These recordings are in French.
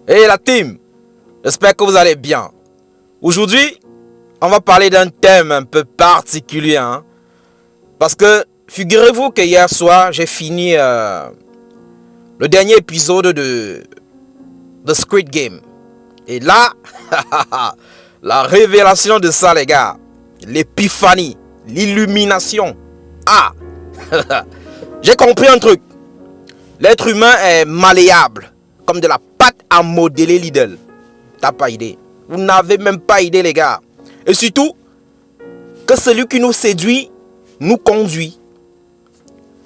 Hey la team, j'espère que vous allez bien. Aujourd'hui, on va parler d'un thème un peu particulier. Parce que figurez-vous que hier soir, j'ai fini le dernier épisode de Squid Game. Et là, la révélation de ça les gars, l'épiphanie, l'illumination. Ah, j'ai compris un truc. L'être humain est malléable, comme de la pâte à modeler Lidl. T'as pas idée. Vous n'avez même pas idée les gars. Et surtout, que celui qui nous séduit, nous conduit.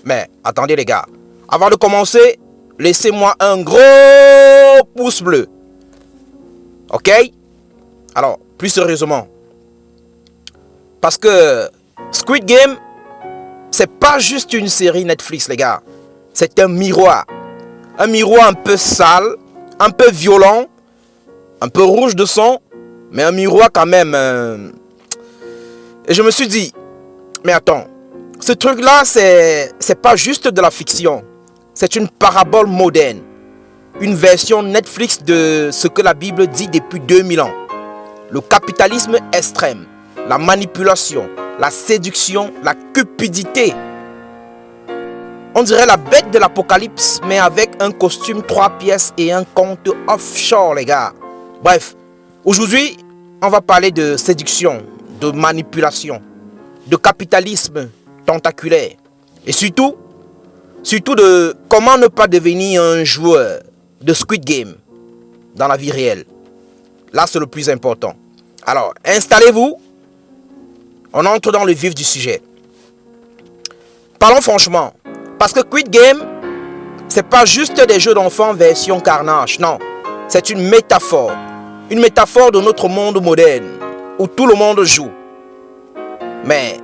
Mais attendez les gars, avant de commencer, laissez-moi un gros pouce bleu. Ok? Alors, plus sérieusement. Parce que Squid Game, c'est pas juste une série Netflix les gars. C'est un miroir. Un miroir un peu sale, un peu violent, un peu rouge de sang, mais un miroir quand même. Et je me suis dit, mais attends, ce truc-là, c'est pas juste de la fiction. C'est une parabole moderne. Une version Netflix de ce que la Bible dit depuis 2000 ans. Le capitalisme extrême, la manipulation, la séduction, la cupidité. On dirait la bête de l'apocalypse, mais avec un costume 3 pièces et un compte offshore, les gars. Bref, aujourd'hui, on va parler de séduction, de manipulation, de capitalisme tentaculaire. Et surtout de comment ne pas devenir un joueur de Squid Game dans la vie réelle. Là, c'est le plus important. Alors, installez-vous. On entre dans le vif du sujet. Parlons franchement. Parce que Squid Game, c'est pas juste des jeux d'enfants version carnage. Non, c'est une métaphore. Une métaphore de notre monde moderne. Où tout le monde joue. Mais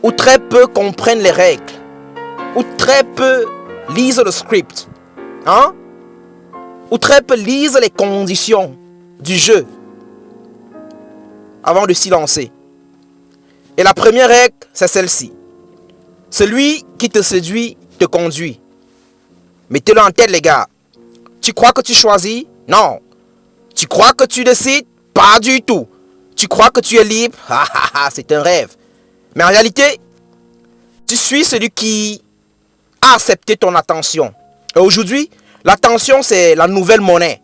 où très peu comprennent les règles. Où très peu lisent le script. Où très peu lisent les conditions du jeu. Avant de s'y lancer. Et la première règle, c'est celle-ci. Celui qui te séduit te conduit. Mettez-le en tête les gars. Tu crois que tu choisis? Non. Tu crois que tu décides? Pas du tout. Tu crois que tu es libre? C'est un rêve. Mais en réalité, tu suis celui qui a accepté ton attention. Et aujourd'hui, l'attention c'est la nouvelle monnaie.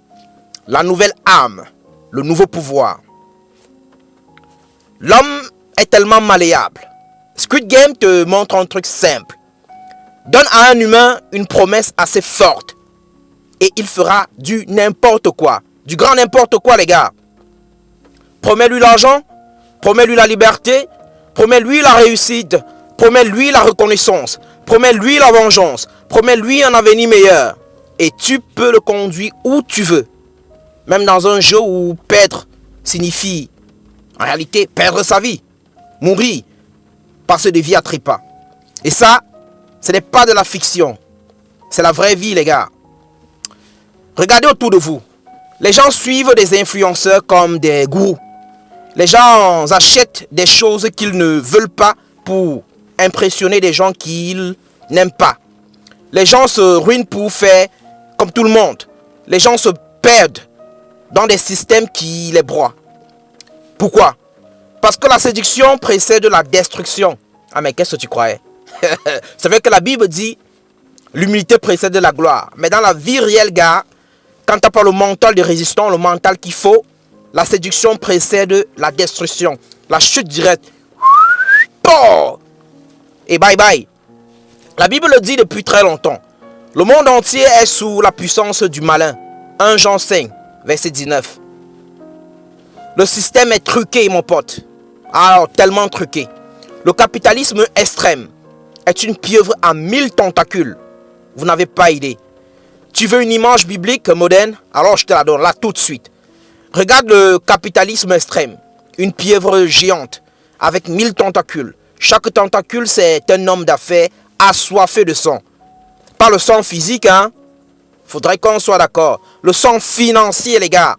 La nouvelle âme. Le nouveau pouvoir. L'homme est tellement malléable. Squid Game te montre un truc simple. Donne à un humain une promesse assez forte. Et il fera du n'importe quoi. Du grand n'importe quoi les gars. Promets-lui l'argent. Promets-lui la liberté. Promets-lui la réussite. Promets-lui la reconnaissance. Promets-lui la vengeance. Promets-lui un avenir meilleur. Et tu peux le conduire où tu veux. Même dans un jeu où perdre signifie en réalité perdre sa vie. Mourir. Passer de vie à trépas. Et ça, ce n'est pas de la fiction. C'est la vraie vie, les gars. Regardez autour de vous. Les gens suivent des influenceurs comme des gourous. Les gens achètent des choses qu'ils ne veulent pas pour impressionner des gens qu'ils n'aiment pas. Les gens se ruinent pour faire comme tout le monde. Les gens se perdent dans des systèmes qui les broient. Pourquoi? Parce que la séduction précède la destruction. Ah mais qu'est-ce que tu croyais? C'est vrai que la Bible dit l'humilité précède la gloire. Mais dans la vie réelle, gars, quand tu n'as pas le mental de résistant, le mental qu'il faut, la séduction précède la destruction. La chute directe. Et bye bye. La Bible le dit depuis très longtemps. Le monde entier est sous la puissance du malin. 1 Jean 5, verset 19. Le système est truqué, mon pote. Alors, tellement truqué. Le capitalisme extrême est une pieuvre à 1000 tentacules. Vous n'avez pas idée. Tu veux une image biblique moderne? Alors je te la donne là tout de suite. Regarde le capitalisme extrême. Une pieuvre géante avec 1000 tentacules. Chaque tentacule c'est un homme d'affaires assoiffé de sang. Pas le sang physique, Faudrait qu'on soit d'accord. Le sang financier, les gars.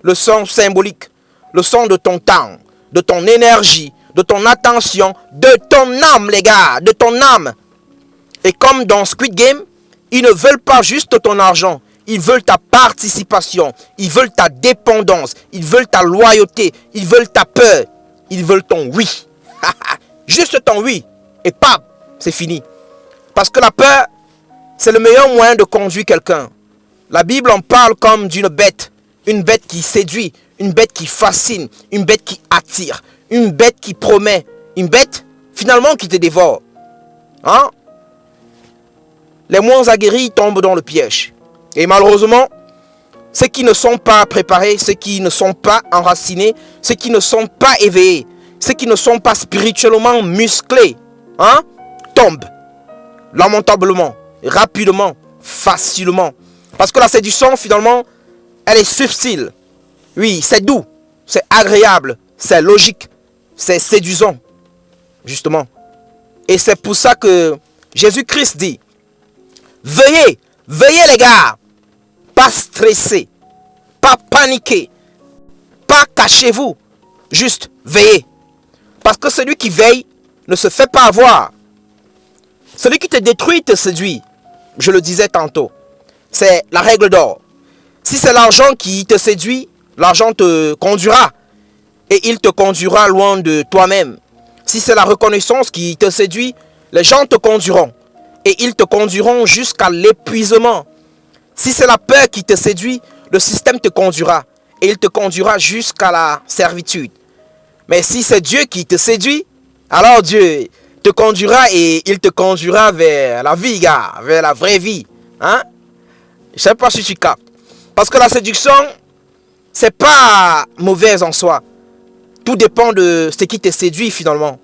Le sang symbolique. Le sang de ton temps, de ton énergie, de ton attention, de ton âme, les gars, de ton âme. Et comme dans Squid Game, ils ne veulent pas juste ton argent, Ils veulent ta participation. Ils veulent ta dépendance. Ils veulent ta loyauté. Ils veulent ta peur. Ils veulent ton oui. Juste ton oui. Et pam, c'est fini. Parce que la peur, c'est le meilleur moyen de conduire quelqu'un. La Bible en parle comme d'une bête. Une bête qui séduit. Une bête qui fascine. Une bête qui attire. Une bête qui promet. Une bête, finalement, qui te dévore. Hein? Les moins aguerris tombent dans le piège. Et malheureusement, ceux qui ne sont pas préparés, ceux qui ne sont pas enracinés, ceux qui ne sont pas éveillés, ceux qui ne sont pas spirituellement musclés, hein, tombent lamentablement, rapidement, facilement. Parce que la séduction, finalement, elle est subtile. Oui, c'est doux, c'est agréable, c'est logique, c'est séduisant, justement. Et c'est pour ça que Jésus-Christ dit, veillez, veillez les gars, pas stressés, pas paniqués, pas cachez-vous, juste veillez. Parce que celui qui veille ne se fait pas avoir. Celui qui te détruit te séduit. Je le disais tantôt. C'est la règle d'or. Si c'est l'argent qui te séduit, l'argent te conduira. Et il te conduira loin de toi-même. Si c'est la reconnaissance qui te séduit, les gens te conduiront. Et ils te conduiront jusqu'à l'épuisement. Si c'est la peur qui te séduit, le système te conduira. Et il te conduira jusqu'à la servitude. Mais si c'est Dieu qui te séduit, alors Dieu te conduira et il te conduira vers la vie, gars, vers la vraie vie. Hein? Je ne sais pas si tu captes. Parce que la séduction, c'est pas mauvaise en soi. Tout dépend de ce qui te séduit finalement.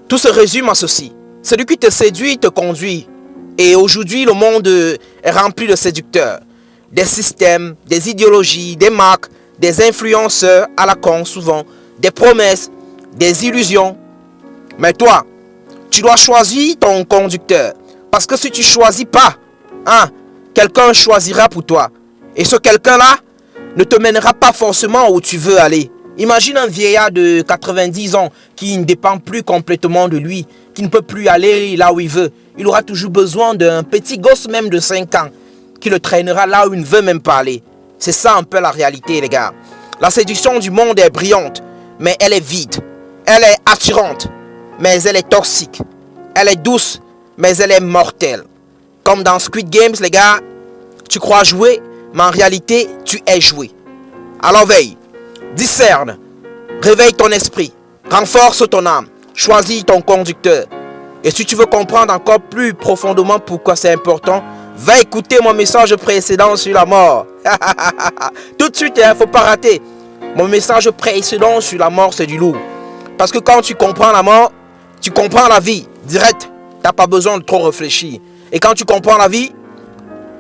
Tout se résume à ceci. Celui qui te séduit te conduit. Et aujourd'hui, le monde est rempli de séducteurs. Des systèmes, des idéologies, des marques, des influenceurs à la con souvent, des promesses, des illusions. Mais toi, tu dois choisir ton conducteur. Parce que si tu ne choisis pas, hein, quelqu'un choisira pour toi. Et ce quelqu'un-là ne te mènera pas forcément où tu veux aller. Imagine un vieillard de 90 ans qui ne dépend plus complètement de lui, qui ne peut plus aller là où il veut. Il aura toujours besoin d'un petit gosse même de 5 ans qui le traînera là où il ne veut même pas aller. C'est ça un peu la réalité, les gars. La séduction du monde est brillante, mais elle est vide. Elle est attirante, mais elle est toxique. Elle est douce, mais elle est mortelle. Comme dans Squid Games, les gars, tu crois jouer, mais en réalité, tu es joué. Alors veille, discerne, réveille ton esprit, renforce ton âme, choisis ton conducteur. Et si tu veux comprendre encore plus profondément pourquoi c'est important, va écouter mon message précédent sur la mort. Tout de suite, il ne faut pas rater. Mon message précédent sur la mort, c'est du lourd. Parce que quand tu comprends la mort, tu comprends la vie. Direct, tu n'as pas besoin de trop réfléchir. Et quand tu comprends la vie,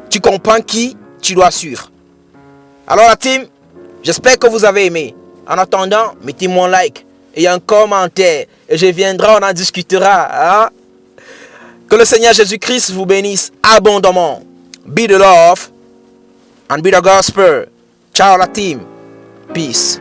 tu comprends qui tu dois suivre. Alors la team, j'espère que vous avez aimé. En attendant, mettez-moi un like et un commentaire. Et je viendrai, on en discutera. Hein? Que le Seigneur Jésus-Christ vous bénisse abondamment. Be the love and be the gospel. Ciao la team. Peace.